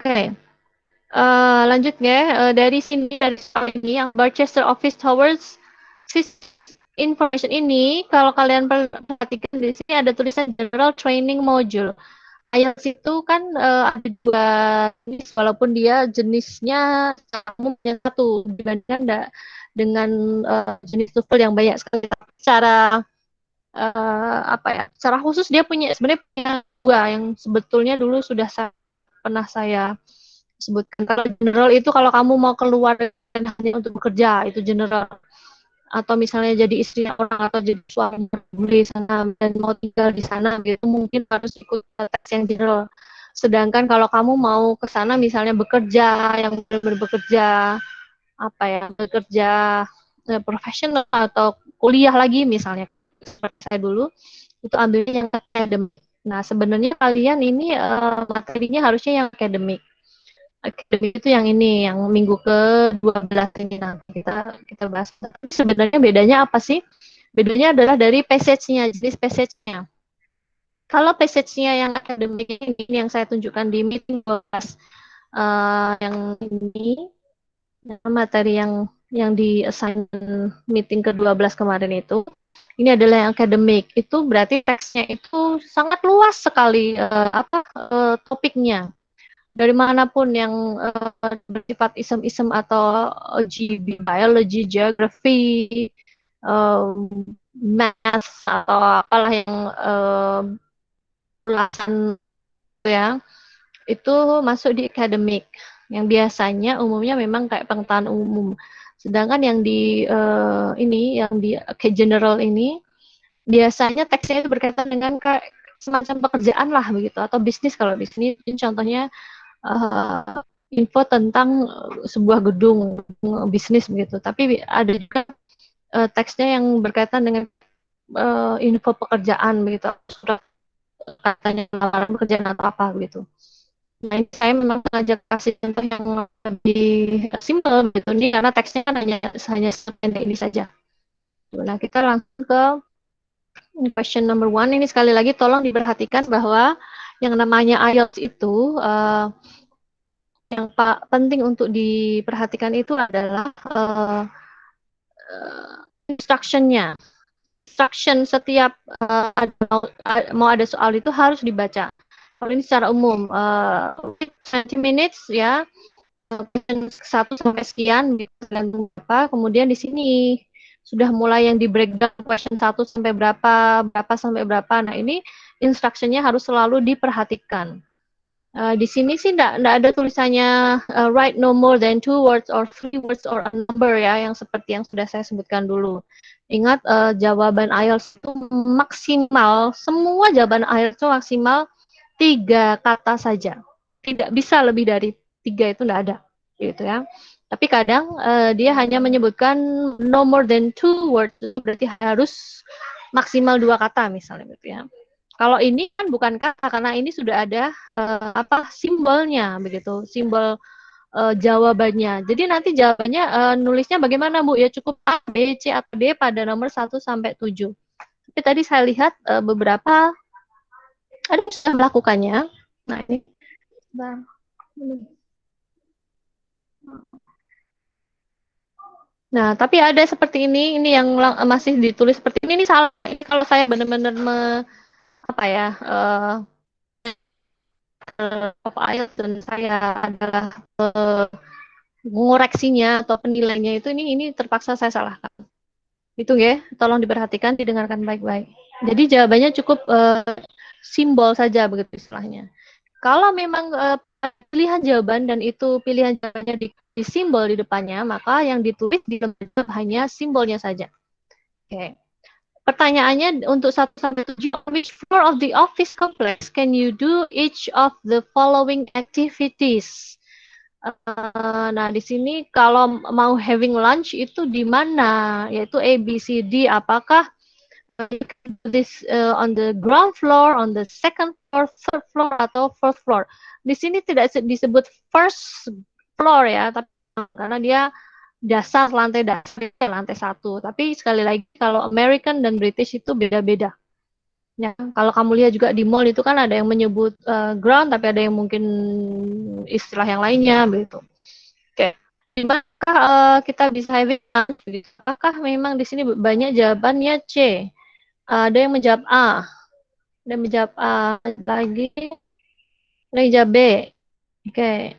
Oke. Lanjut ya, dari sini dari soal ini yang Barchester Office Towers Information ini, kalau kalian perhatikan di sini ada tulisan General Training Module. IELTS itu kan ada dua jenis, walaupun dia jenisnya umumnya satu dibandingkan dengan jenis TOEFL yang banyak sekali. Secara apa ya? Secara khusus dia sebenarnya punya dua yang sebetulnya dulu sudah pernah saya sebutkan. Kalau general itu kalau kamu mau keluar dan hanya untuk bekerja itu general, atau misalnya jadi istri orang atau jadi suami di sana dan mau tinggal di sana gitu mungkin harus ikut tes yang general. Sedangkan kalau kamu mau ke sana misalnya bekerja yang benar-benar bekerja apa ya bekerja profesional atau kuliah lagi misalnya seperti saya dulu itu ambilnya yang akademik. Nah sebenarnya kalian ini materinya harusnya yang akademik. Akademik itu yang ini, yang minggu ke-12 ini nanti kita bahas. Sebenarnya bedanya apa sih? Bedanya adalah dari passage-nya, jenis passage-nya. Kalau passage-nya yang akademik ini yang saya tunjukkan di meeting 12, yang ini materi yang di assign meeting ke-12 kemarin itu, ini adalah yang akademik. Itu berarti teksnya itu sangat luas sekali topiknya dari manapun yang bersifat isem-isem atau biologi, geografi, math atau apalah yang ulasan ya itu masuk di akademik yang biasanya umumnya memang kayak pengetahuan umum. Sedangkan yang di ini yang di general ini biasanya teksnya itu berkaitan dengan kayak semacam pekerjaan lah begitu atau bisnis. Kalau bisnis contohnya info tentang sebuah gedung bisnis begitu. Tapi ada juga teksnya yang berkaitan dengan info pekerjaan begitu, surat katanya lamaran pekerjaan atau apa begitu. Nah, ini saya memang sengaja kasih contoh yang lebih simpel gitu nih karena teksnya kan hanya sependek ini saja. Nah, kita langsung ke question number one. Ini sekali lagi tolong diperhatikan bahwa yang namanya IELTS itu yang penting untuk diperhatikan itu adalah instruction-nya. Instruction setiap mau ada soal itu harus dibaca. Kalau ini secara umum, 20 minutes ya, 1 sampai sekian, tergantung berapa. Kemudian di sini sudah mulai yang di breakdown question 1 sampai berapa, berapa sampai berapa. Nah ini instruction-nya harus selalu diperhatikan. Di sini sih enggak ada tulisannya write no more than 2 words or 3 words or a number ya, yang seperti yang sudah saya sebutkan dulu. Ingat jawaban IELTS itu maksimal, semua jawaban IELTS itu maksimal 3 kata saja. Tidak bisa lebih dari 3 itu enggak ada, gitu ya. Tapi kadang dia hanya menyebutkan no more than 2 words, berarti harus maksimal 2 kata misalnya gitu ya. Kalau ini kan bukan kata karena ini sudah ada simbolnya begitu, simbol jawabannya. Jadi nanti jawabannya nulisnya bagaimana Bu? Ya cukup A, B, C atau D pada nomor 1 sampai 7. Tapi tadi saya lihat beberapa ada yang sudah melakukannya. Nah, ini Nah, tapi ada seperti ini yang masih ditulis seperti ini salah. Ini kalau saya benar-benar apa ya? IELTS dan saya adalah mengoreksinya atau penilainya itu ini terpaksa saya salahkan. Itu ya, tolong diperhatikan, didengarkan baik-baik. Jadi jawabannya cukup simbol saja begitu istilahnya. Kalau memang pilihan jawaban dan itu pilihan jawabannya di simbol di depannya, maka yang ditulis di lembar jawab hanya simbolnya saja. Oke. Pertanyaannya untuk 1 sampai 7, which floor of the office complex can you do each of the following activities? Nah, di sini kalau mau having lunch itu di mana? Yaitu A, B, C, D. Apakah this on the ground floor, on the second floor, third floor, atau fourth floor? Di sini tidak disebut first floor ya, tapi karena dia dasar lantai 1. Tapi sekali lagi kalau American dan British itu beda-beda. Ya, kalau kamu lihat juga di mall itu kan ada yang menyebut ground, tapi ada yang mungkin istilah yang lainnya begitu. Oke. Dimana kita bisa having lunch? Apakah memang di sini banyak jawabannya C? Ada yang menjawab A, ada yang menjawab A lagi, ada yang menjawab B. Oke,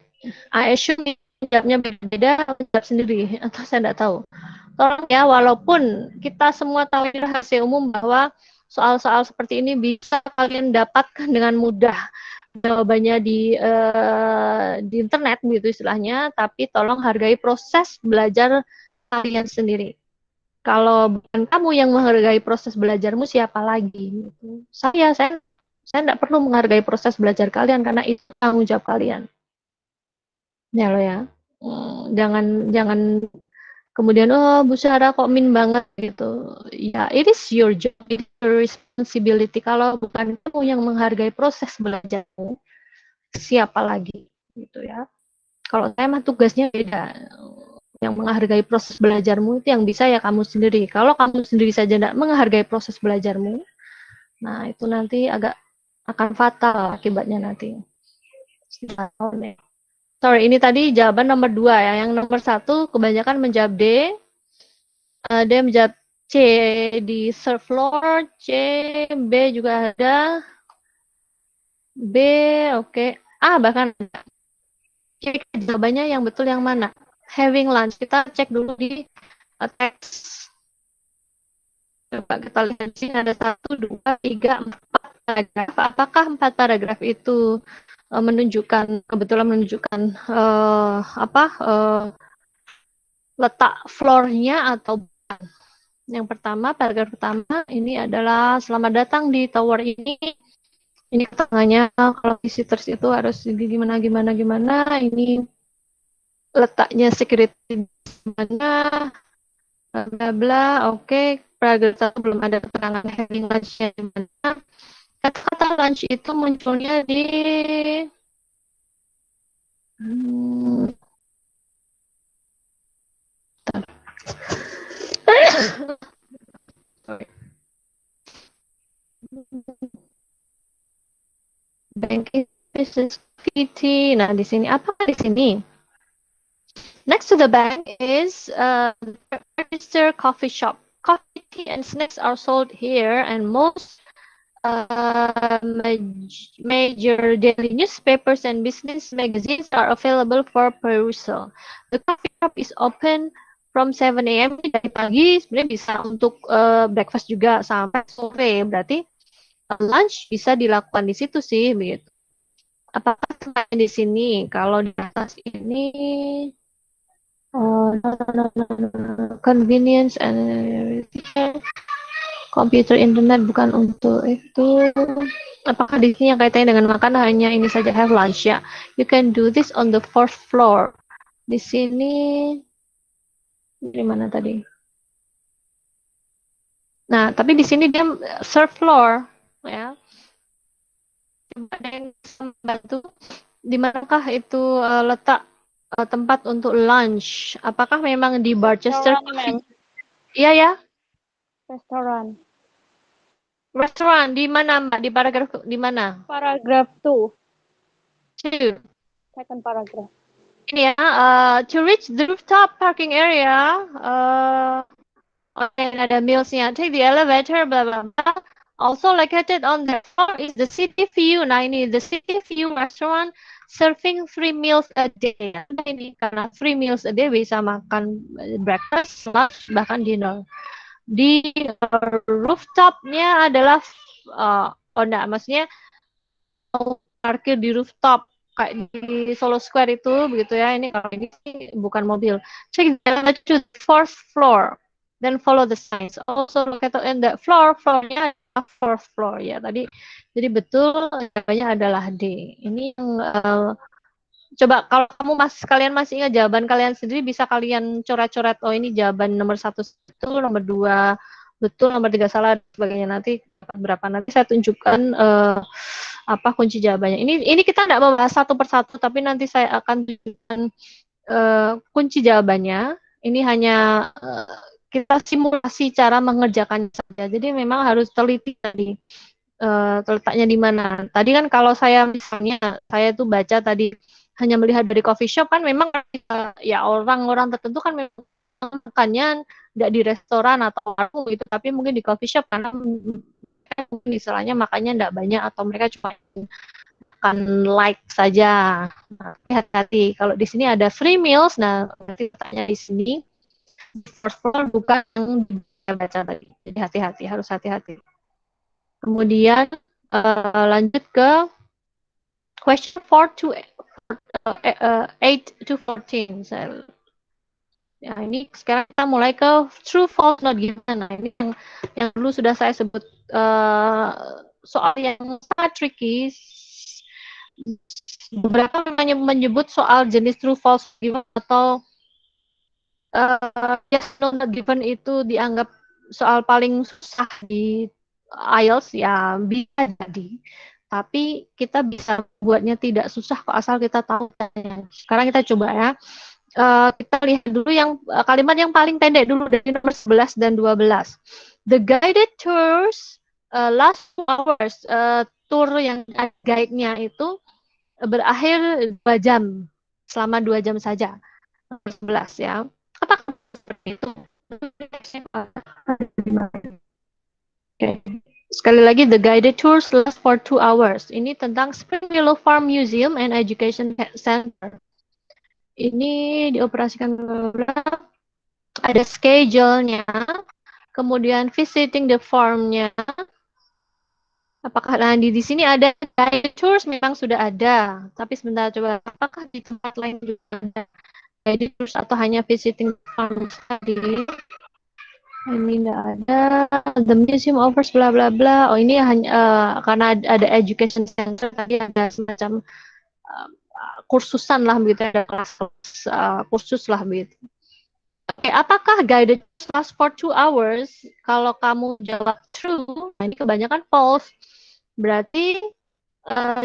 I assume jawabnya beda-beda, aku jawab sendiri atau saya tidak tahu. Tolong ya, walaupun kita semua tahu ini rahasia umum bahwa soal-soal seperti ini bisa kalian dapatkan dengan mudah jawabannya di internet gitu istilahnya, tapi tolong hargai proses belajar kalian sendiri. Kalau bukan kamu yang menghargai proses belajarmu, siapa lagi? Gitu. Saya tidak perlu menghargai proses belajar kalian karena itu tanggung jawab kalian. Ya lo ya. Jangan jangan kemudian Bu Syara kok min banget gitu. Ya, it is your job, it is your responsibility. Kalau bukan kamu yang menghargai proses belajarmu, siapa lagi gitu ya. Kalau saya mah tugasnya beda. Yang menghargai proses belajarmu itu yang bisa ya kamu sendiri. Kalau kamu sendiri saja tidak menghargai proses belajarmu, nah itu nanti agak akan fatal akibatnya nanti. Sorry, ini tadi jawaban nomor 2 ya. Yang nomor 1 kebanyakan menjawab D. Dia menjawab C di third floor, C, B juga ada. B, oke. Bahkan cek jawabannya yang betul yang mana. Having lunch. Kita cek dulu di teks. Coba kita lihat sini ada 1, 2, 3, 4 paragraf. Apakah 4 paragraf itu kebetulan menunjukkan letak floor-nya atau bukan? Yang pertama, paragraf pertama ini adalah selamat datang di tower ini. Ini tengahnya kalau visitors itu harus gimana. Ini letaknya security mana, bla bla. Oke, paragraf 1 belum ada keterangan having lunch-nya di mana. Kata-kata lunch itu munculnya di banking business PT. Nah, di sini apakah di sini? Next to the bank is register coffee shop. Coffee, tea, and snacks are sold here, and most major daily newspapers and business magazines are available for perusal. The coffee shop is open from 7 a.m. dari pagi, sebenarnya bisa untuk breakfast juga sampai sore. Berarti lunch bisa dilakukan di situ sih, begitu. Apakah selain di sini? Kalau di atas ini convenience and everything. Komputer internet bukan untuk itu. Apakah di sini yang kaitannya dengan makan hanya ini saja, have lunch ya? You can do this on the fourth floor. Di sini di mana tadi? Nah, tapi di sini dia third floor ya. Coba ada yang membantu di manakah itu letak tempat untuk lunch? Apakah memang di Barchester? Iya ya. Restoran di mana Mbak? Di paragraf di mana? Paragraph 2. 2. Second paragraph. Ini ya, to reach the rooftop parking area, ada mealsnya. Take the elevator, blah blah blah. Also located on the floor is the City View. Nah ini the City View restaurant serving 3 meals a day. Nah, ini karena 3 meals a day bisa makan breakfast, lunch, bahkan dinner. Di rooftopnya adalah enggak, maksudnya parkir di rooftop kayak di Solo Square itu begitu ya. Ini kalau ini sih bukan mobil. Check the fourth floor, then follow the signs. Also located in the floornya fourth floor ya tadi. Jadi betul jawabannya adalah D. Ini yang coba kalau kalian masih ingat jawaban kalian sendiri, bisa kalian coret-coret. Oh ini jawaban nomor 1 betul, nomor 2 betul, nomor 3 salah, sebagainya. Nanti berapa nanti saya tunjukkan apa kunci jawabannya. Ini kita tidak membahas satu persatu, tapi nanti saya akan tunjukkan kunci jawabannya. Ini hanya kita simulasi cara mengerjakannya saja. Jadi memang harus teliti tadi terletaknya di mana. Tadi kan kalau saya misalnya saya tuh baca tadi hanya melihat dari coffee shop kan memang ya orang-orang tertentu kan memang makannya nggak di restoran atau warung gitu, tapi mungkin di coffee shop karena mungkin istilahnya makannya nggak banyak atau mereka cuma makan light saja. Nah, hati-hati kalau di sini ada free meals. Nah, berarti tanya di sini first floor bukan yang baca tadi. Jadi hati-hati, harus hati-hati. Kemudian lanjut ke question 4 to 8 to 14. Ya, ini sekarang kita mulai ke true false not given. Nah, ini yang dulu sudah saya sebut soal yang sangat tricky. Beberapa menyebut soal jenis true false given atau yes no not given itu dianggap soal paling susah di IELTS, ya bisa jadi. Tapi kita bisa buatnya tidak susah kok asal kita tahu. Sekarang kita coba ya. Kita lihat dulu yang kalimat yang paling pendek dulu dari nomor 11 dan 12. The guided tours last 2 hours. Tour yang guide-nya itu berakhir 2 jam. Selama 2 jam saja. Nomor 11 ya. Apakah seperti itu? Okay. Sekali lagi, the guided tours last for 2 hours. Ini tentang Spring Willow Farm Museum and Education Center. Ini dioperasikan ada schedule-nya, kemudian visiting the farm-nya. Apakah di sini ada guided tours? Memang sudah ada, tapi sebentar coba, apakah di tempat lain juga ada guided tours atau hanya visiting the farm tadi? Ini tidak ada. The museum offers bla bla bla. Oh, ini hanya karena ada education center tadi, ada semacam kursusan lah begitu, ada kelas kursus lah begitu. Oke, apakah guided class for 2 hours? Kalau kamu jawab true, nah ini kebanyakan false. Berarti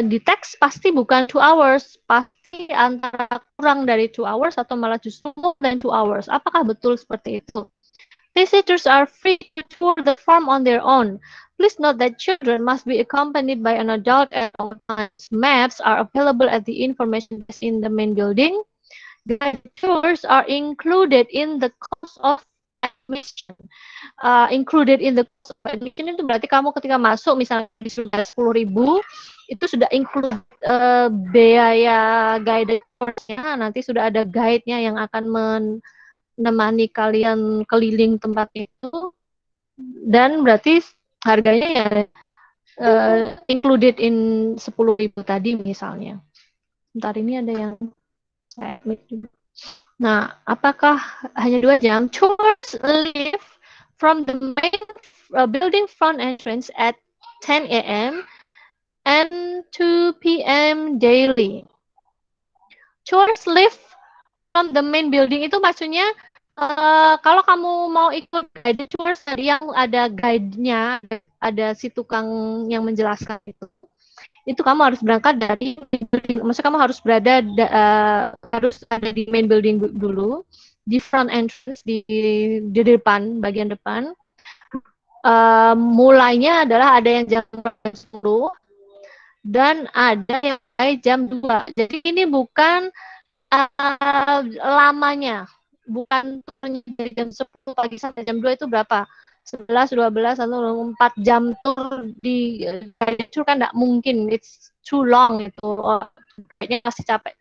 di teks pasti bukan 2 hours, pasti antara kurang dari 2 hours atau malah justru more than 2 hours. Apakah betul seperti itu? Visitors are free to tour the farm on their own. Please note that children must be accompanied by an adult at all times. Maps are available at the information desk in the main building. Guided tours are included in the cost of admission. Included in the cost of admission itu berarti kamu ketika masuk misalnya sudah 10.000 itu sudah include biaya guided tours-nya. Nanti sudah ada guide-nya yang akan menemani kalian keliling tempat itu, dan berarti harganya ya included in 10.000 tadi misalnya. Bentar, ini ada yang nah, apakah hanya 2 jam? Tours leave from the main building front entrance at 10 a.m. and 2 p.m. daily. Tours leave from the main building itu maksudnya kalau kamu mau ikut guided tours yang ada guide-nya, ada si tukang yang menjelaskan itu kamu harus berangkat dari building. Maksudnya kamu harus harus ada di main building dulu, di front entrance, di depan, bagian depan. Mulainya adalah ada yang jam 10 dan ada yang mulai jam 2. Jadi ini bukan lamanya, bukan dari jam 10 pagi sampai jam 2 itu berapa? 11, 12, atau 4 jam tur di guided tour kan nggak mungkin, it's too long itu, kayaknya masih capek.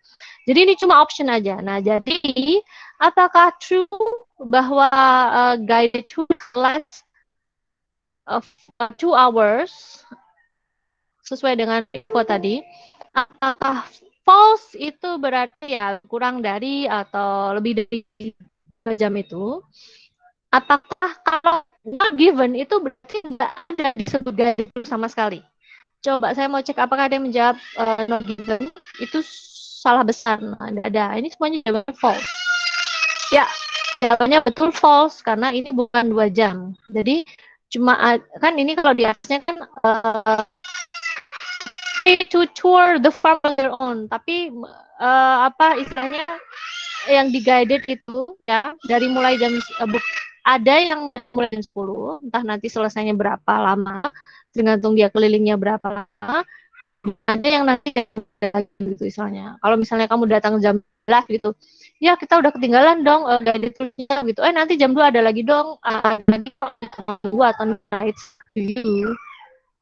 Jadi ini cuma option aja. Nah, jadi apakah true bahwa guided tour last of 2 hours sesuai dengan info tadi? Apakah false itu berarti ya kurang dari atau lebih dari 2 jam itu? Apakah kalau not given itu berarti nggak ada disebut guided tour sama sekali? Coba saya mau cek apakah ada yang menjawab not given. Itu salah besar. Nah, ada. Ini semuanya jawabannya false. Ya, jawabannya betul false karena ini bukan 2 jam. Jadi cuma kan ini kalau di atasnya kan to tour the farm on their own. Tapi apa istilahnya yang di guided itu ya dari mulai jam ada yang mulai jam 10, entah nanti selesainya berapa lama, tergantung dia kelilingnya berapa lama. Ada yang nanti gitu misalnya. Kalau misalnya kamu datang jam 11 gitu, ya kita udah ketinggalan dong guided tournya gitu. Nanti jam 2 ada lagi dong, ada lagi jam 2 atau night you.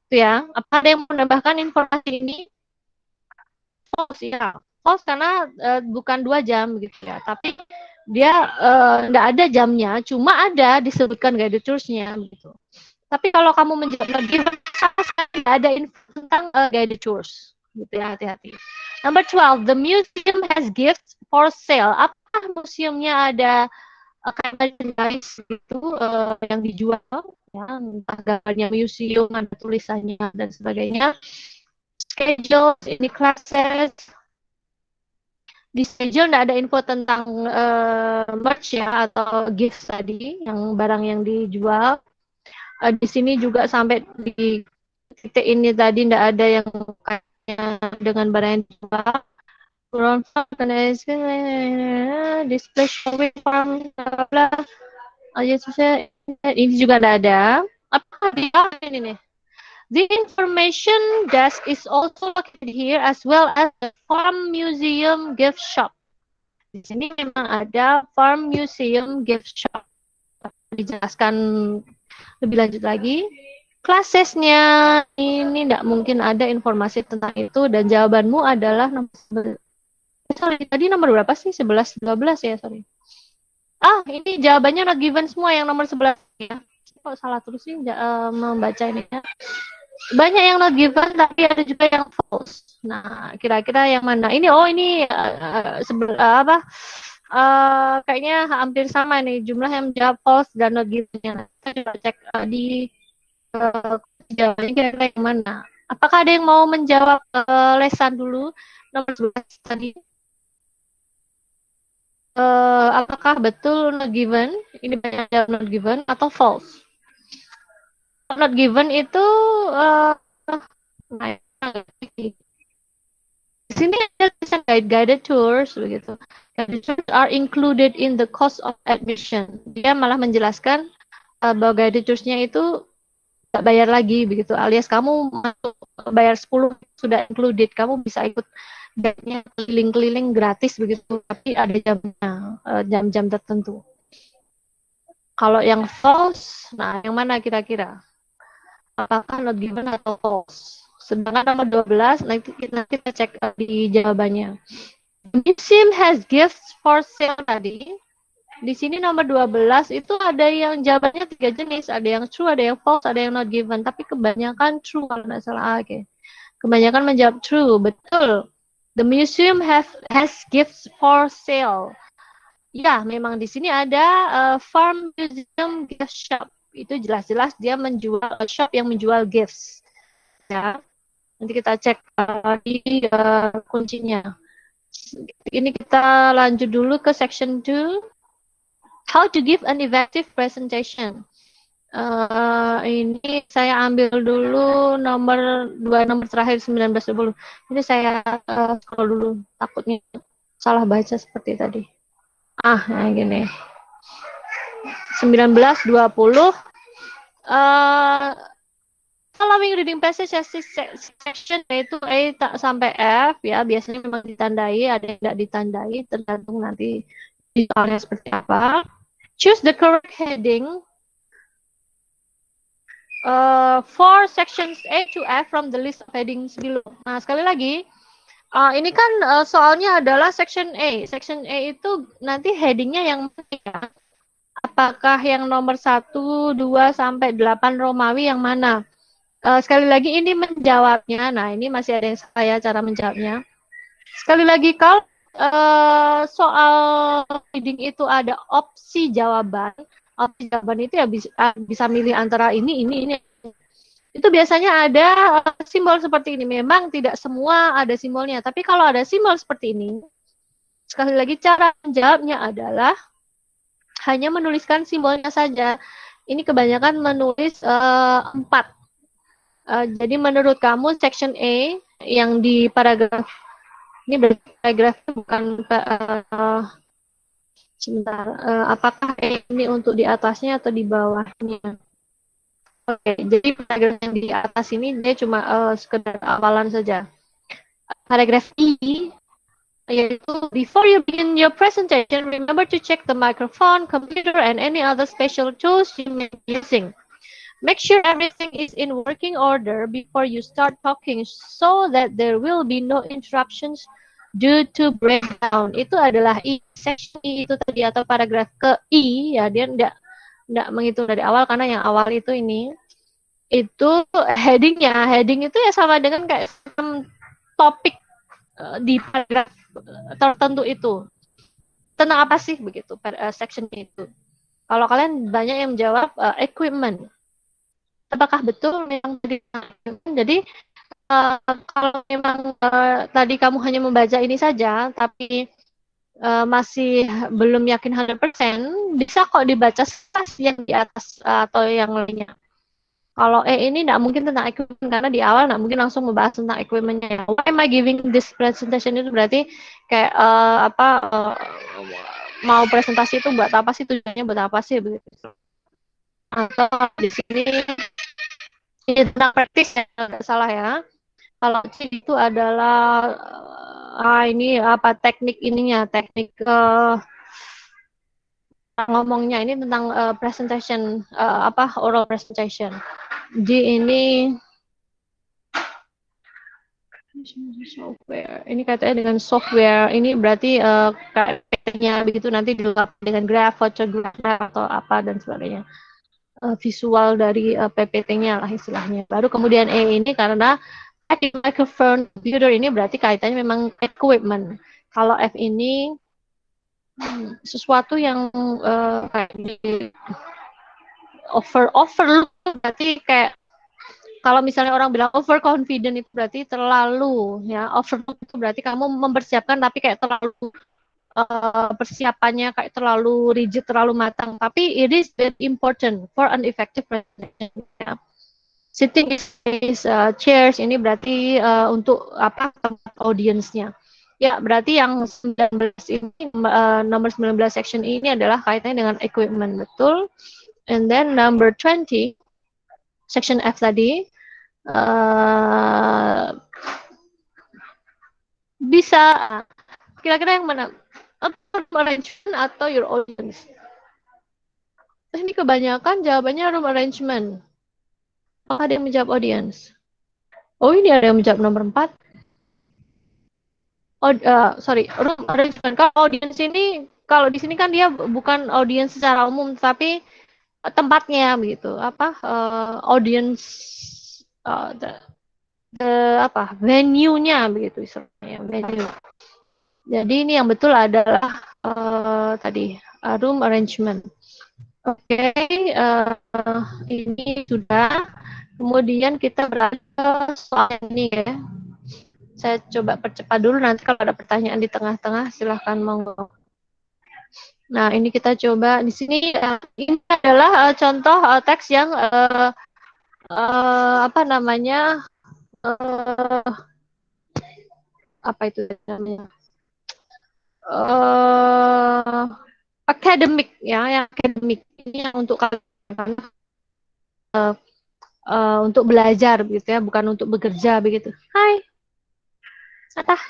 Itu ya. Apa ada yang menambahkan informasi ini? False ya. False karena bukan 2 jam gitu ya. Tapi dia nggak ada jamnya, cuma ada disebutkan guided tours-nya gitu. Tapi kalau kamu menjawab lagi, tidak ada info tentang guided tours. Gitu ya, hati-hati. Number 12, the museum has gifts for sale. Apakah museumnya ada kayak merchandise gitu yang dijual? Ya, entah gambarnya museum, ada tulisannya dan sebagainya. Schedule, ini classes. Di schedule nggak ada info tentang merch ya atau gift tadi, yang barang yang dijual. Di sini juga sampai di titik ini tadi tidak ada yang kayaknya dengan barang yang dijual. Display showing farm, bla ini juga tidak ada. Apakah dia ini nih? The information desk is also located here as well as the farm museum gift shop. Di sini memang ada farm museum gift shop. Dijelaskan lebih lanjut lagi. Klassesnya ini tidak mungkin ada informasi tentang itu dan jawabanmu adalah nomor sorry, tadi nomor berapa sih? 11, 12 ya, sorry. Ini jawabannya not given semua yang nomor 11 ya. Kok salah terus sih membaca ini ya. Banyak yang not given tapi ada juga yang false. Nah, kira-kira yang mana? Ini kayaknya hampir sama nih jumlah yang menjawab false dan not given-nya. Kita coba cek di jawabannya kira-kira yang mana. Apakah ada yang mau menjawab lesan dulu nomor 11 tadi? Apakah betul not given? Ini banyak jawab not given atau false? Not given itu di sini ada tulisan guided tours begitu. Guided tours are included in the cost of admission. Dia malah menjelaskan bahwa guided toursnya itu nggak bayar lagi begitu, alias kamu masuk bayar 10 sudah included, kamu bisa ikut guide-nya keliling-keliling gratis begitu, tapi ada jamnya, jam-jam tertentu. Kalau yang false, nah yang mana kira-kira? Apakah not given atau false? Sedangkan nomor 12, nanti kita cek di jawabannya. Museum has gifts for sale tadi. Di sini nomor 12 itu ada yang jawabannya 3 jenis. Ada yang true, ada yang false, ada yang not given. Tapi kebanyakan true kalau tidak salah. Oke. Kebanyakan menjawab true. Betul. The museum has gifts for sale. Ya, memang di sini ada farm museum gift shop. Itu jelas-jelas dia menjual shop yang menjual gifts. Ya. Nanti kita cek di kuncinya. Ini kita lanjut dulu ke section 2. How to give an effective presentation. Ini saya ambil dulu nomor 2, nomor terakhir 19-20. Ini saya scroll dulu, takutnya salah baca seperti tadi. Nah gini. 19-20. Following reading passage section yaitu A sampai F ya, biasanya memang ditandai, ada yang tidak ditandai, tergantung nanti soalnya seperti apa. Choose the correct heading for sections A to F from the list of headings below. Nah, sekali lagi, ini kan soalnya adalah section A. Section A itu nanti headingnya yang mana ya? Apakah yang nomor 1, 2, sampai 8 Romawi yang mana? Sekali lagi ini menjawabnya. Nah, ini masih ada yang saya cara menjawabnya. Sekali lagi, kalau soal reading itu ada opsi jawaban. Opsi jawaban itu ya bisa milih antara ini. Itu biasanya ada simbol seperti ini. Memang tidak semua ada simbolnya, tapi kalau ada simbol seperti ini, sekali lagi cara menjawabnya adalah hanya menuliskan simbolnya saja. Ini kebanyakan menulis 4. Jadi menurut kamu section A yang di paragraf ini paragraf bukan sebentar. Apakah ini untuk di atasnya atau di bawahnya? Oke, jadi paragraf yang di atas ini dia cuma sekedar awalan saja. Paragraf I yaitu before you begin your presentation, remember to check the microphone, computer, and any other special tools you may be using. Make sure everything is in working order before you start talking so that there will be no interruptions due to breakdown. Itu adalah I, section I itu tadi atau paragraf ke I ya, dia enggak menghitung dari awal karena yang awal itu ini itu heading itu ya sama dengan kayak topik di paragraf tertentu itu. Tentang apa sih begitu section itu. Kalau kalian banyak yang menjawab equipment. Apakah betul memang jadi kalau memang tadi kamu hanya membaca ini saja tapi masih belum yakin 100%, bisa kok dibaca yang di atas atau yang lainnya. Kalau ini tidak mungkin tentang equipment karena di awal tidak mungkin langsung membahas tentang equipmentnya. Why am I giving this presentation itu berarti kayak mau presentasi itu buat apa sih, tujuannya buat apa sih begitu. Atau di sini ini tentang praktis ya, nggak salah ya. Kalau itu adalah ini apa teknik ininya, teknik ngomongnya ini tentang presentation oral presentation. Di ini software. Ini katanya dengan software. Ini berarti kayaknya begitu nanti dilengkapi dengan graph, photograph atau apa dan sebagainya. Visual dari PPT-nya lah istilahnya. Baru kemudian ini karena microphone computer ini berarti kaitannya memang equipment. Kalau F ini sesuatu yang kayak di over berarti kayak kalau misalnya orang bilang overconfident itu berarti terlalu ya, overlook itu berarti kamu mempersiapkan tapi kayak terlalu persiapannya kayak terlalu rigid, terlalu matang. Tapi it is very important for an effective presentation. Ya. Sitting is chairs ini berarti untuk apa tempat audiensnya. Ya, berarti yang 19 ini nomor 19 section ini adalah kaitannya dengan equipment, betul. And then number 20 section F tadi bisa kira-kira yang mana? Room arrangement atau your audience? Ini kebanyakan jawabannya room arrangement. Apakah ada yang menjawab audience? Oh, ini ada yang menjawab nomor 4. Room arrangement. Kalau audience ini, kalau di sini kan dia bukan audience secara umum, tapi tempatnya begitu. Audience venue-nya begitu istilahnya, venue. Jadi ini yang betul adalah tadi room arrangement. Oke, ini sudah. Kemudian kita beralih ke soal ini ya. Saya coba percepat dulu, nanti kalau ada pertanyaan di tengah-tengah silahkan monggo. Nah, ini kita coba di sini. Ini adalah contoh teks yang apa namanya? Apa itu namanya? Akademik ya, yang akademik ini yang untuk kalian untuk belajar begitu ya, bukan untuk bekerja begitu. Hai, Atah.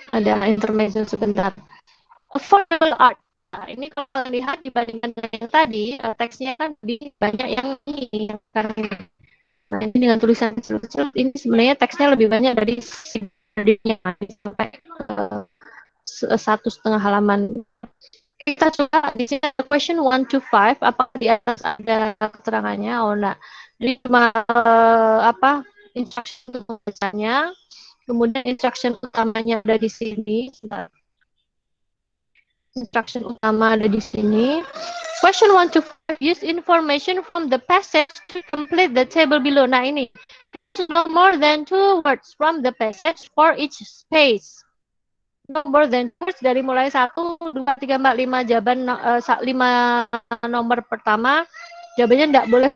Ada intermezzo sebentar. Affordable art. Nah, ini kalau lihat dibandingkan dengan yang tadi, teksnya kan banyak yang ini yang karena. Nah, ini dengan tulisan ini sebenarnya teksnya lebih banyak dari sininya sampai 1,5 halaman. Kita coba di sini ada question 1 to 5, apakah di atas ada keterangannya? Oh, enggak. Jadi cuma instruction untuk membacanya. Kemudian instruction utamanya ada di sini. Instruction utama ada di sini. Question 1 to 5, use information from the passage to complete the table below. Nah, ini no more than 2 words from the passage for each space. No more than 2 words dari mulai 1, 2, 3, 4, 5 jawaban 5 nomor pertama. Jawabannya tidak boleh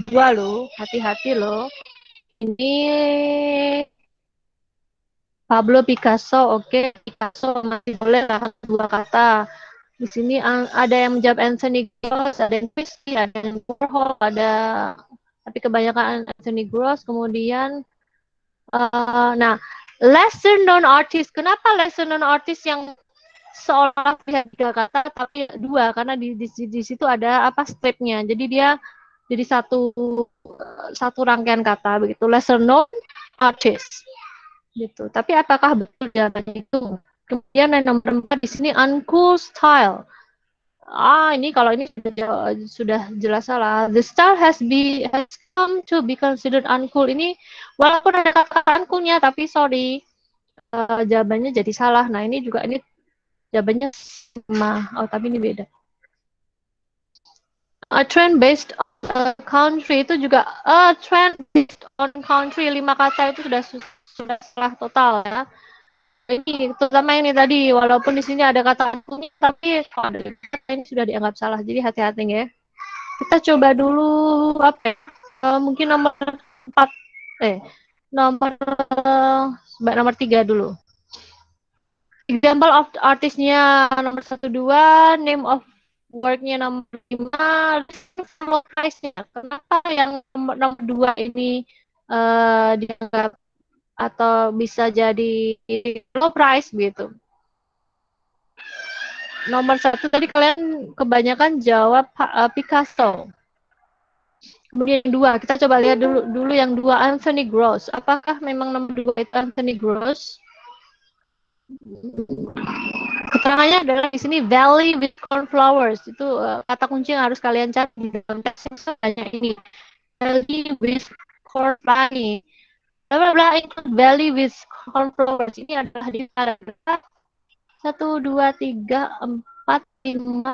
dua loh, hati-hati loh. Ini Pablo Picasso, oke, Picasso masih boleh lah 2 kata. Di sini ada yang menjawab Anthony Gross, ada yang Christie, ada yang Warhol, tapi kebanyakan Anthony Gross. Kemudian, nah, lesser known artist. Kenapa lesser known artist yang seolah bisa 3 kata tapi 2? Karena di situ ada stripnya. Jadi dia jadi satu rangkaian kata begitu. Lesser known artist gitu. Tapi apakah betul jawabannya itu? Kemudian yang nomor 4 di sini uncool style. Ini kalau ini sudah jelas salah. The style has come to be considered uncool. Ini walaupun ada kata uncoolnya, tapi sorry, jawabannya jadi salah. Nah, ini jawabannya sama. Tapi ini beda. A trend based on country itu juga trend based on country 5 kata itu sudah salah total ya. Ini terutama ini tadi, walaupun di sini ada kata kuning, tapi kalau ada kata ini sudah dianggap salah. Jadi hati-hati ya. Kita coba dulu apa ya? Mungkin nomor 4 nomor 3 dulu. Example of artisnya nomor 1 2, name of worknya nomor 5, low price-nya. Kenapa yang nomor 2 ini dianggap atau bisa jadi low price gitu. Nomor 1 tadi kalian kebanyakan jawab Picasso. Kemudian yang 2, kita coba lihat dulu yang 2, Anthony Gross. Apakah memang nomor 2 itu Anthony Gross? Keterangannya adalah di sini Valley with Cornflowers. Itu kata kunci yang harus kalian cari di dalam teks hanya ini. Valley with Cornflowers. Bla include Valley with Cornflowers. Ini adalah di antara 1, 2, 3, 4, 5,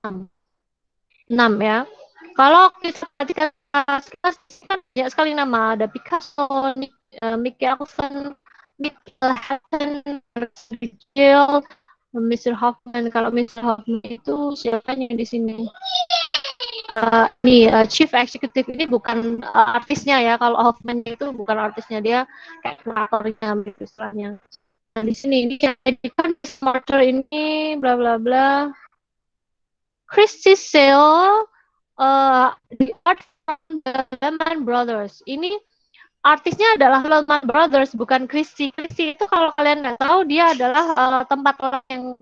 6. 6 ya. Kalau kita perhatikan kan banyak sekali nama. Ada Picasso, Michelson, Jill, Mr. Hoffman. Kalau Mr. Hoffman itu siapanya di sini? Chief Executive ini bukan artisnya ya. Kalau Hoffman itu bukan artisnya, dia kayak kuratornya begitu istilahnya. Nah, di sini ini kan Smarter ini bla bla bla. Christie Sale, the art from the Lehman Brothers. Ini artisnya adalah Lehman Brothers, bukan Christie. Christie itu kalau kalian nggak tahu, dia adalah tempat orang yang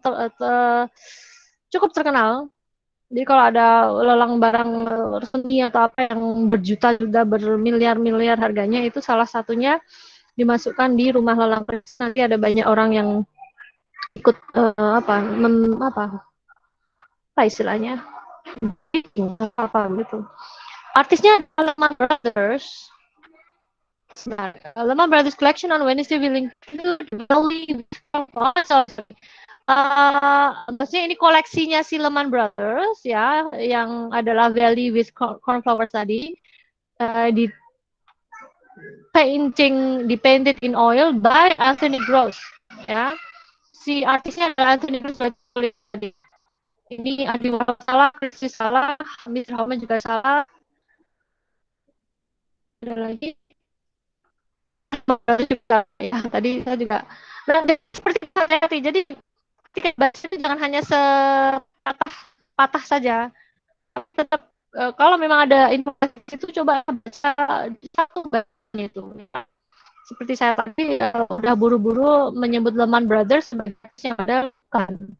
cukup terkenal. Jadi kalau ada lelang barang seni atau apa yang berjuta-juta, bermiliar-miliar harganya, itu salah satunya dimasukkan di rumah lelang Christie. Nanti ada banyak orang yang ikut apa istilahnya, apa gitu. Artisnya Lehman Brothers. Lehman Brothers collection on Wednesday will include maksudnya ini koleksinya si Lehman Brothers ya, yang adalah Valley with Cornflowers tadi, di painted in oil by Anthony Gross ya. Si artisnya adalah Anthony Gross tadi. Ini Adi Warhol salah, Christie salah, Mr. Hoffman juga salah. Ada lagi juga ya, tadi saya juga seperti hati-hati. Jadi ketika baca itu jangan hanya sepatah saja, tetap kalau memang ada informasi itu coba baca satu bagian itu ya. Seperti saya tadi udah buru-buru menyebut Lehman Brothers sebagai yang ada, kan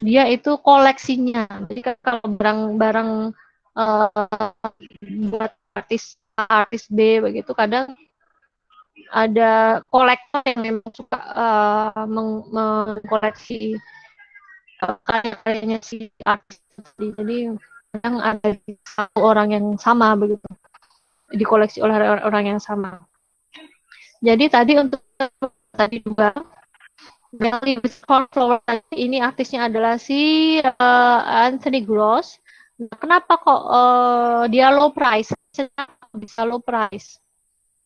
dia itu koleksinya. Jadi kalau barang-barang buat artis B begitu, kadang ada kolektor yang memang suka mengkoleksi karya-karyanya si artis. Jadi kadang ada satu orang yang sama begitu, dikoleksi oleh orang yang sama. Jadi tadi untuk tadi juga Valley with Cornflower, ini artisnya adalah si Anthony Gross. Nah, kenapa kok dia low price? Bisa low price?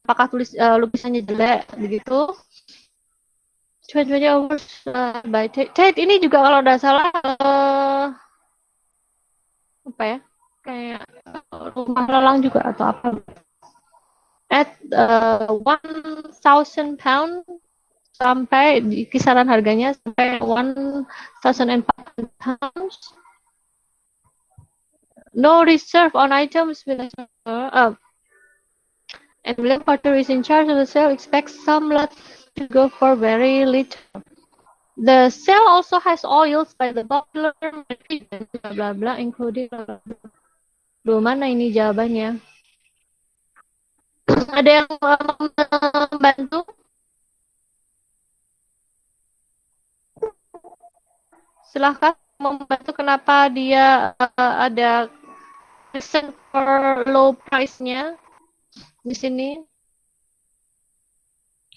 Apakah lukisannya jelek begitu? 20 hours by Tate. Ini juga kalau tidak salah apa ya? Kayak rumah lelang juga atau apa? At 1,000 pound sampai di kisaran harganya sampai 1,500 pounds. No reserve on items and William Porter is in charge of the sale. Expects some lots to go for very little. The sale also has oils by the popular blah blah blah including Duh, mana ini jawabannya? Ada yang membantu? Silahkan membantu kenapa dia ada reason for low price-nya di sini.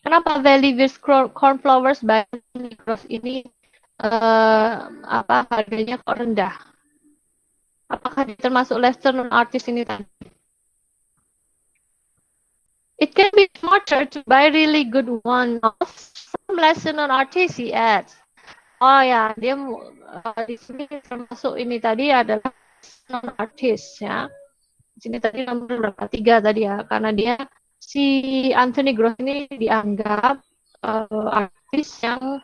Kenapa Valley with Cornflowers by Negros ini harganya kok rendah? Apakah dia termasuk lesser known artist ini tadi? It can be smarter to buy really good one-offs from lesser known artists, he adds. Oh ya, dia di sini termasuk ini tadi adalah non artist ya. Di sini tadi nomor berapa? 3 tadi ya, karena dia si Anthony Gross ini dianggap artis yang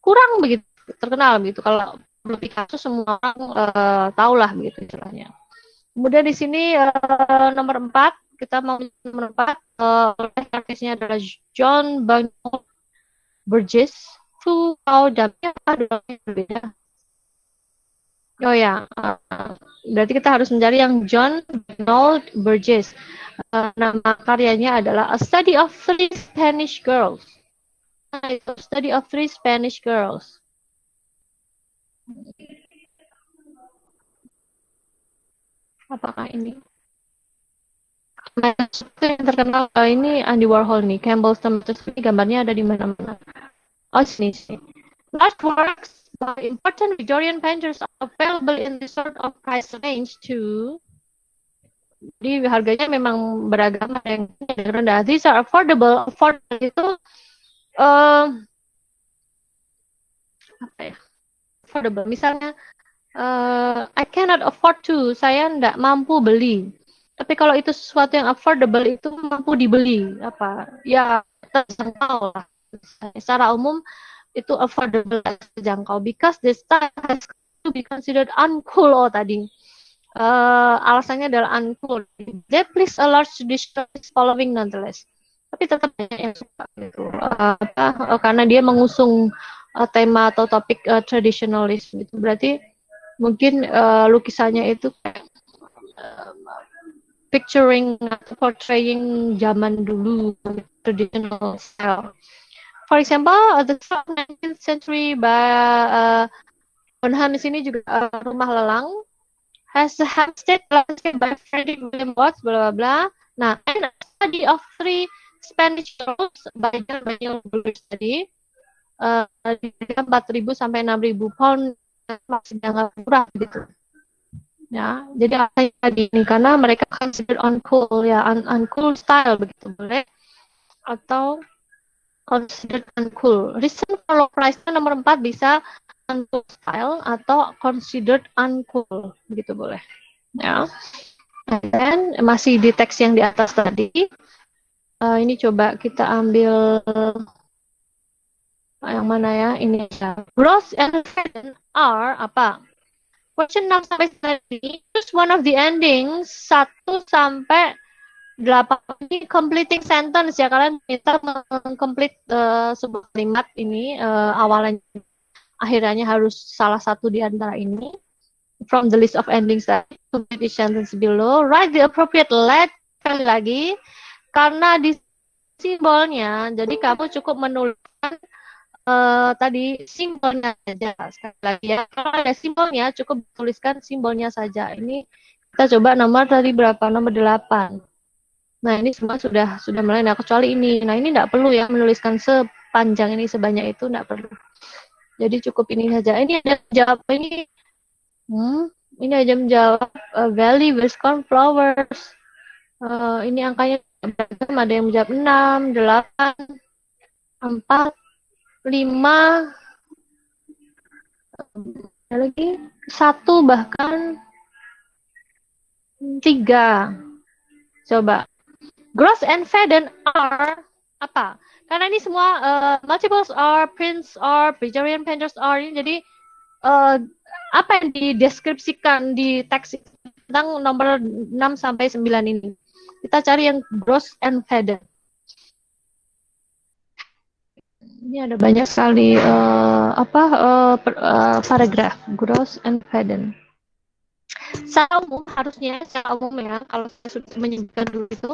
kurang begitu terkenal begitu. Kalau belum Picasso semua orang tahulah begitu istilahnya. Kemudian di sini nomor 4 kita mau nomor 4 artisnya adalah John Bernard Burgess. Tuh tahu jamnya apa berbeda. Oh ya, berarti kita harus mencari yang John Bernard Burgess. Nama karyanya adalah A Study of Three Spanish Girls. A Study of Three Spanish Girls. Apakah ini? Yang terkenal ini Andy Warhol nih, Campbell's Tomatoes ini gambarnya ada di mana-mana. Oh sini. Large works by important Victorian painters are available in this sort of price range too. Jadi harganya memang beragam, ada yang rendah. These are affordable. Affordable itu apa ya? Affordable. Misalnya I cannot afford to, saya tidak mampu beli. Tapi kalau itu sesuatu yang affordable itu mampu dibeli, apa? Ya terjangkau lah. Secara umum itu affordable, terjangkau, because the style has to be considered uncool. Oh tadi alasannya adalah uncool. They please a large traditionalist following nonetheless. Tapi tetap banyak yang suka gitu. Karena dia mengusung tema atau topik tradisionalis gitu. Berarti mungkin lukisannya itu picturing, portraying zaman dulu, traditional style. For example, the 19th century by Bonham di sini juga rumah lelang has a Hampstead landscape by Frederick William Watts, bla bla bla. Nah, and a study of three Spanish girls by John Daniel Burgess tadi di 4.000 sampai 6.000 pound, masih dianggap murah gitu. Ya, jadi apa tadi ini karena mereka considered uncool ya, uncool style begitu boleh, atau considered uncool. Reason kalau price-nya nomor 4 bisa uncool style atau considered uncool, begitu boleh. Ya. Dan masih di teks yang di atas tadi. Ini coba kita ambil yang mana ya? Ini ya. Gross and Faden are apa? Question 6 sampai 9 choose one of the endings 1 sampai 8 ini completing sentence ya, kalian minta mengcomplete sebuah kalimat ini awalannya akhirnya harus salah satu di antara ini. From the list of endings that complete the sentence below, write the appropriate letter. Sekali lagi karena di simbolnya, jadi kamu cukup menuliskan tadi simbolnya saja. Sekali lagi ya, kalau ada simbolnya cukup tuliskan simbolnya saja. Ini kita coba nomor tadi berapa? Nomor 8. Nah, ini semua sudah mulai. Nah, kecuali ini. Nah, ini tidak perlu ya menuliskan sepanjang ini, sebanyak itu tidak perlu. Jadi cukup ini saja. Ini ada jawab ini. Ini aja menjawab Valley with Cornflowers. Ini angkanya beragam. Ada yang menjawab 6, 8, 4, 5, ada lagi 1 bahkan 3. Coba. Gross and Faden are apa? Karena ini semua multiples are, prints are, Victorian painters are. Jadi uh, apa yang dideskripsikan di teks tentang nomor 6 sampai 9 ini. Kita cari yang gross and hidden. Ini ada banyak sekali paragraf gross and hidden. Secara umum ya, kalau saya sudah menyebutkan dulu itu,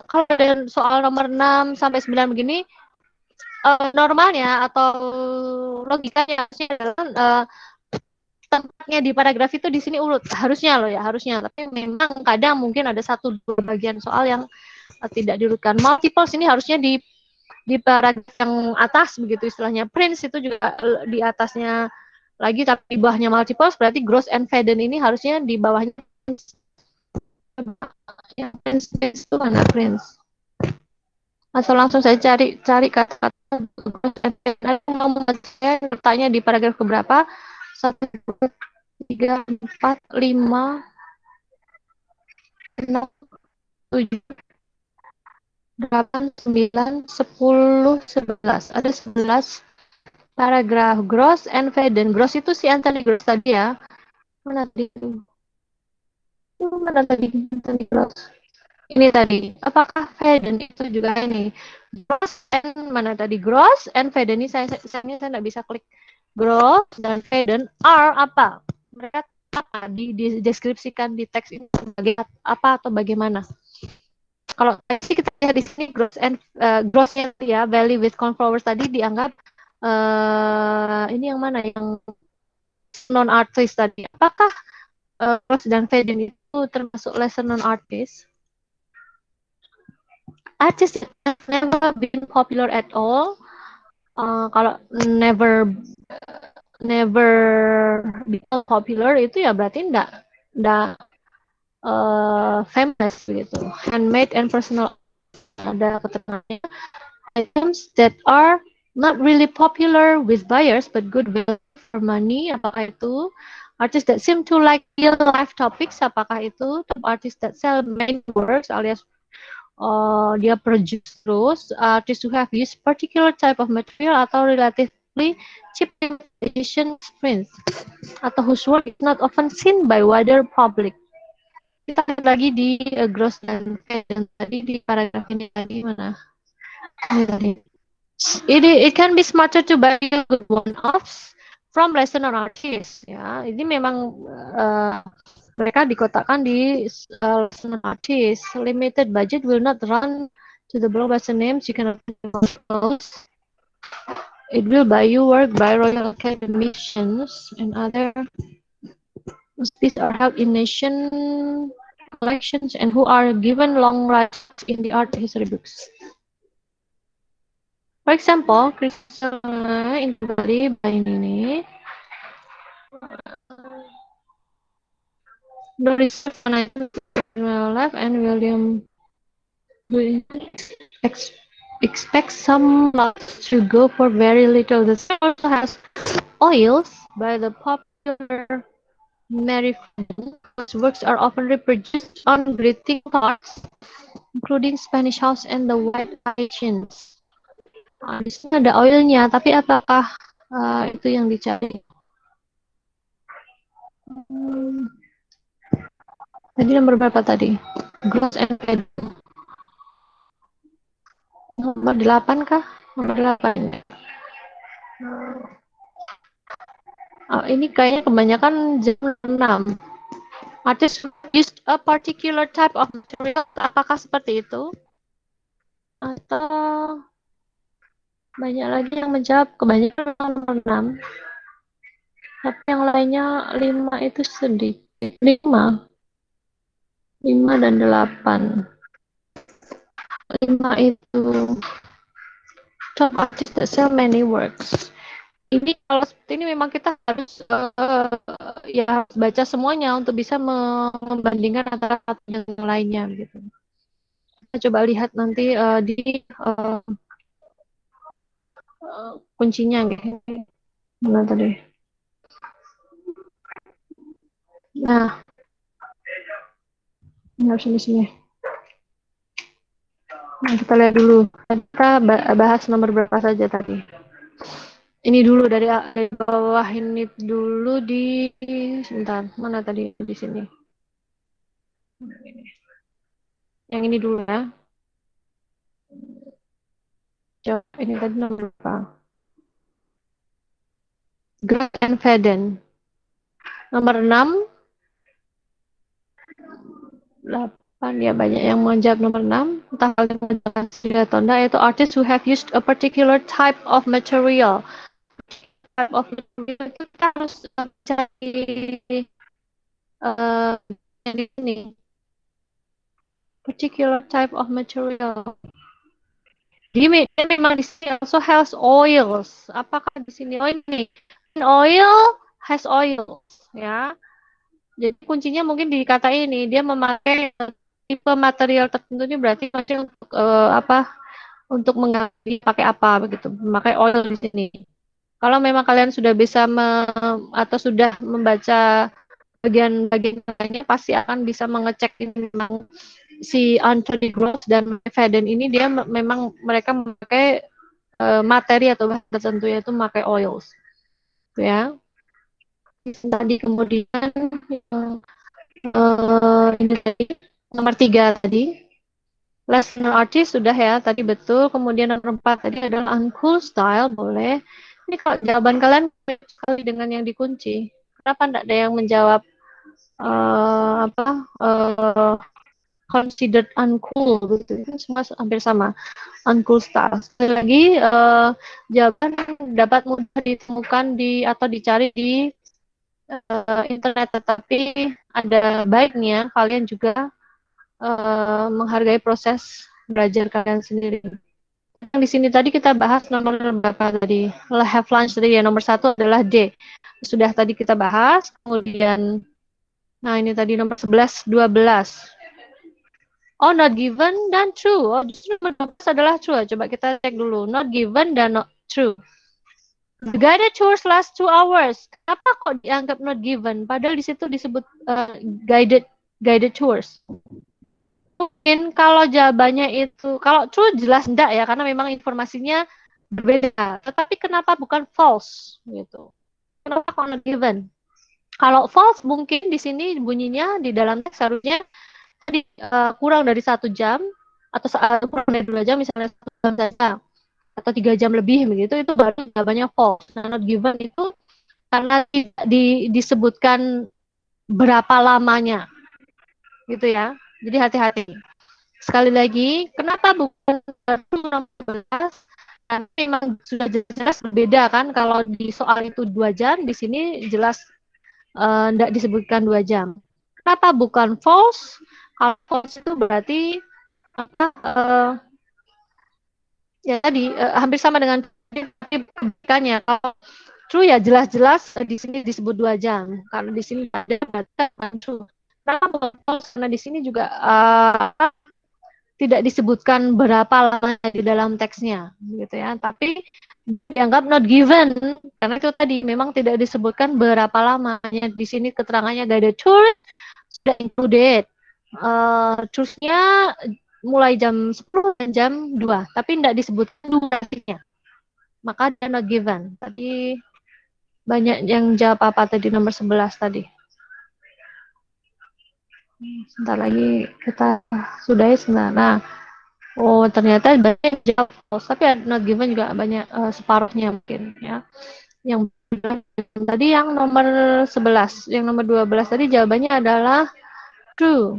kalau ada soal nomor 6 sampai 9 begini, normalnya atau logikanya adalah tempatnya di paragraf itu di sini urut, harusnya tapi memang kadang mungkin ada satu dua bagian soal yang tidak diurutkan. Multiples ini harusnya di paragraf yang atas begitu istilahnya. Prince itu juga di atasnya lagi, tapi di bawahnya multiples, berarti gross and hidden ini harusnya di bawahnya. Ya, Prince itu mana Prince? Atau langsung saya cari kata-kata gross and hidden. Ngomong saya bertanya di paragraf keberapa? 1, 2, 3, 4, 5, 6, 7, 8, 9, 10, 11. Ada 11 paragraf gross and hidden. Gross itu si Anthony Gross tadi ya. Mana tadi? Mana tadi Anthony Gross? Ini tadi. Apakah hidden itu juga ini? Gross and mana tadi? Gross and hidden ini saya nggak bisa klik. Gross dan hidden are apa? Mereka apa? Dideskripsikan di teks ini sebagai apa atau bagaimana? Kalau sih kita lihat di sini grossnya ya, value with confollowers tadi dianggap ini yang mana yang non artist tadi? Apakah gross dan hidden itu termasuk lesser non artist? Artist have never been popular at all. Kalau never become popular itu ya berarti enggak famous gitu. Handmade and personal, ada keterangannya. Items that are not really popular with buyers but good value for money, apakah itu? Artists that seem to like real life topics, apakah itu? Top artists that sell many works alias dia produce terus. Artists who have used particular type of material atau relatively cheap edition prints, atau whose work is not often seen by wider public. Kita lihat lagi di gross dan hidden tadi di paragraf ini tadi mana? Ini tadi. It can be smarter to buy good one-offs from lesser non artists. Ya, ini memang mereka dikotakkan di lesser non artists. Limited budget will not run to the blockbuster names. You cannot close. It will buy you work by Royal Academicians and other. These are held in nation collections and who are given long rights in the art history books. For example, Crystal in Bali by ini the research on life and William expect some lots to go for very little. The sale also has oils by the popular Mary Fredden, whose works are often reproduced on greeting cards, including Spanish House and the White Asians. Di sini ada oilnya, tapi apakah itu yang dicari? Tadi nomor berapa tadi? Gross and hidden. Nomor 8 kah? Nomor 8. Ini kayaknya kebanyakan jam 6. Artists used a particular type of material. Apakah seperti itu? Atau banyak lagi yang menjawab kebanyakan nomor 6. Tapi yang lainnya 5 itu sedikit. 5 dan 8. 5 itu top artists that sell many works. Ini kalau seperti ini memang kita harus ya baca semuanya untuk bisa membandingkan antara satu dan yang lainnya gitu. Kita coba lihat nanti di kuncinya gitu. Mana tadi? Nah, ini harus di sini. Nah, kita lihat dulu. Kita bahas nomor berapa saja tadi. Ini dulu dari bawah ini dulu sebentar, mana tadi di sini. Yang ini dulu ya. Coba ini tadi nomor berapa? Grant and Faden. Nomor 6, 8 ya banyak yang menjawab nomor 6. Entah kalian menjawab atau enggak, yaitu artists who have used a particular type of material. Type of material itu kita harus cari uh, di sini. Particular type of material. Dia memang di sini also has oils. Apakah di sini? Oh ini, oil has oils, ya. Jadi kuncinya mungkin di kata ini, dia memakai tipe material tertentu ini berarti masih untuk apa? Untuk mengganti pakai apa begitu, memakai oil di sini. Kalau memang kalian sudah bisa atau sudah membaca bagian-bagian katanya, pasti akan bisa mengecek ini memang si Anthony Gross dan Faden ini dia memang mereka memakai materi atau bahan tertentu yaitu memakai oils, ya. Tadi kemudian ini tadi nomor 3 tadi Lesson artist sudah ya tadi betul. Kemudian nomor 4 tadi adalah uncool style, boleh. Ini kalau jawaban kalian sekali dengan yang dikunci. Kenapa tidak ada yang menjawab apa considered uncool gitu? Itu semua hampir sama. Uncool style. Sekali lagi jawaban dapat mudah ditemukan atau dicari di internet, tetapi ada baiknya kalian juga menghargai proses belajar kalian sendiri. Di sini tadi kita bahas nomor berapa tadi? Have lunch tadi ya, nomor 1 adalah D. Sudah tadi kita bahas, kemudian nah ini tadi nomor 11, 12. Oh, not given dan true. Oh, justru nomor 12 adalah true. Coba kita cek dulu. Not given dan not true. The guided tours last 2 hours. Kenapa kok dianggap not given? Padahal di situ disebut guided tours. Mungkin kalau jawabannya itu, kalau true jelas enggak ya, karena memang informasinya berbeda. Tetapi kenapa bukan false gitu? Kenapa kok not given? Kalau false mungkin di sini bunyinya di dalam teks harusnya kurang dari 1 jam atau kurang dari 2 jam, misalnya 1 jam saja atau 3 jam lebih begitu, itu baru jawabannya false. Nah, not given itu karena tidak disebutkan berapa lamanya gitu ya. Jadi hati-hati. Sekali lagi, kenapa bukan 16? Karena memang sudah jelas berbeda kan. Kalau di soal itu 2 jam, di sini jelas tidak disebutkan 2 jam. Kenapa bukan false? Kalau false itu berarti ya tadi hampir sama dengan kebalikannya. Kalau true ya jelas-jelas di sini disebut 2 jam. Karena di sini ada berarti true. Kenapa bukan false? Karena di sini juga tidak disebutkan berapa lama di dalam teksnya gitu ya, tapi dianggap not given karena itu tadi memang tidak disebutkan berapa lamanya. Di sini keterangannya guided tour sudah included tournya mulai jam 10 dan jam 2, tapi tidak disebutkan durasinya, maka dia not given. Tadi banyak yang jawab apa tadi nomor 11 tadi. Sebentar lagi kita sudahi sebentar. Nah, oh, ternyata banyak jawab false, tapi not given juga banyak separuhnya mungkin ya. Yang tadi yang nomor 11, yang nomor 12 tadi jawabannya adalah true.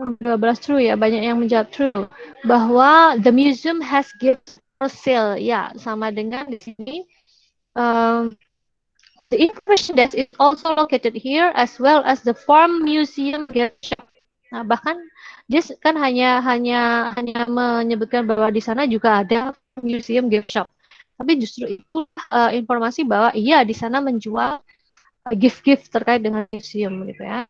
Nomor 12 true ya, banyak yang menjawab true. Bahwa the museum has gifts for sale. Ya, sama dengan di sini the information that is also located here as well as the farm museum gift shop. Nah, bahkan dia kan hanya menyebutkan bahwa di sana juga ada museum gift shop. Tapi justru itu informasi bahwa iya di sana menjual gift-gift terkait dengan museum gitu ya.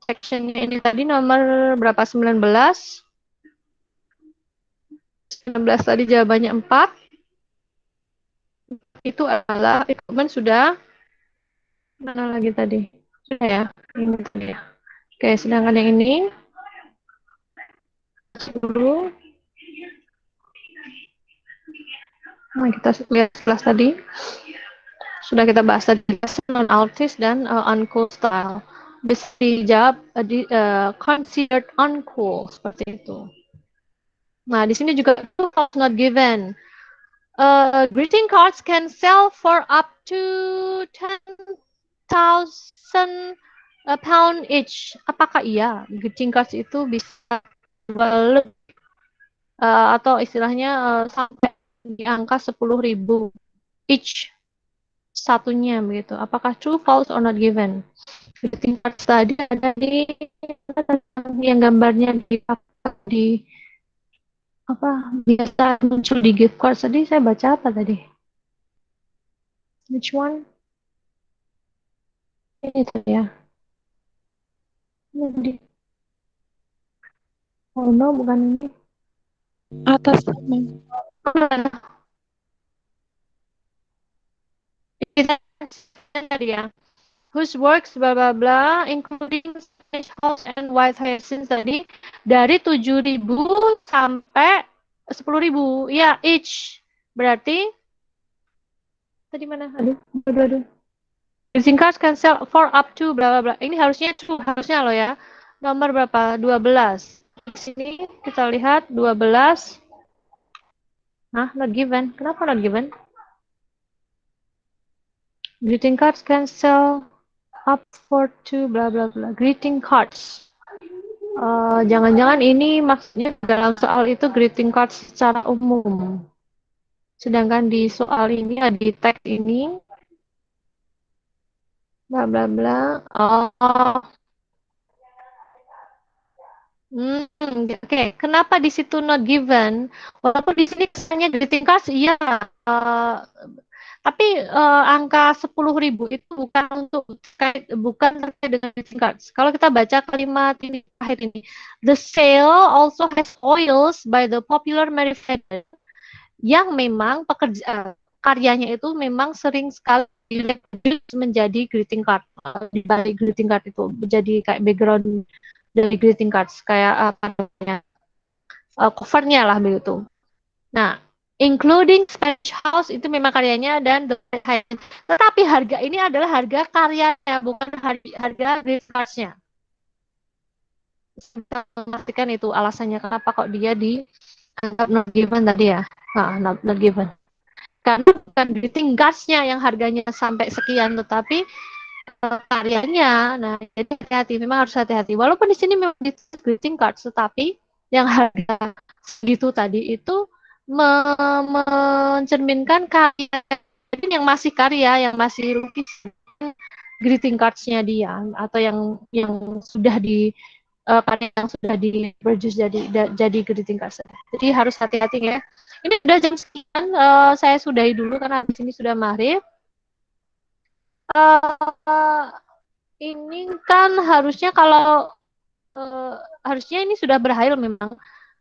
Sectionnya ini tadi nomor berapa? 19. 19 tadi jawabannya 4. Itu adalah equipment sudah. Mana lagi tadi? Sudah ya? Ini tadi ya. Oke, sedangkan yang ini dulu Nah, kita lihat kelas tadi. Sudah kita bahas tadi non-artist dan uncool style. Bisa dijawab considered uncool seperti itu. Nah, di sini juga true false not given. Greeting cards can sell for up to 10,000 pound each. Apakah iya greeting cards itu bisa jual atau istilahnya sampai di angka 10.000 each satunya begitu. Apakah true, false, or not given? Greeting cards tadi ada di yang gambarnya di apa biasa muncul di gift card tadi saya baca apa tadi? Which one? Ini tadi ya. Ini tadi. Oh no, bukan ini. Atas sama. Ini tadi ya. Whose works bla bla bla including Spanish House and White Hyacinth tadi dari 7.000 sampai 10.000 ya each berarti tadi mana aduh greeting cards can sell for up to bla bla bla ini harusnya true harusnya loh ya nomor berapa 12 di sini kita lihat 12 not given kenapa not given greeting cards can sell up for two bla bla bla greeting cards jangan-jangan ini maksudnya dalam soal itu greeting card secara umum. Sedangkan di soal ini, di teks ini, bla bla bla. Oh, oke. Kenapa di situ not given? Walaupun di sini kesannya greeting card, iya. Tapi angka 10.000 itu bukan terkait dengan greeting cards. Kalau kita baca kalimat ini terakhir ini, the sale also has oils by the popular manufacturer yang memang karyanya itu memang sering sekali menjadi greeting card di balik greeting card itu menjadi kayak background dari greeting cards kayak apa namanya covernya lah begitu. Nah, including Spanish House itu memang karyanya dan The Red Hyacinth. Tetapi harga ini adalah harga karyanya bukan harga greeting cards-nya. Kita memastikan itu alasannya kenapa kok dia dianggap not given tadi ya. Not given. Karena bukan greeting cards-nya yang harganya sampai sekian, tetapi karyanya. Nah, jadi hati-hati, memang harus hati-hati. Walaupun di sini memang di greeting cards, tetapi yang harga segitu tadi itu mencerminkan karya yang masih karya, yang masih lukis greeting cards-nya dia atau yang sudah di karya yang sudah di produce jadi greeting cards. Jadi harus hati-hati ya. Ini sudah jam sekian, saya sudahi dulu karena di sini sudah maghrib. Ini kan harusnya kalau harusnya ini sudah berakhir memang.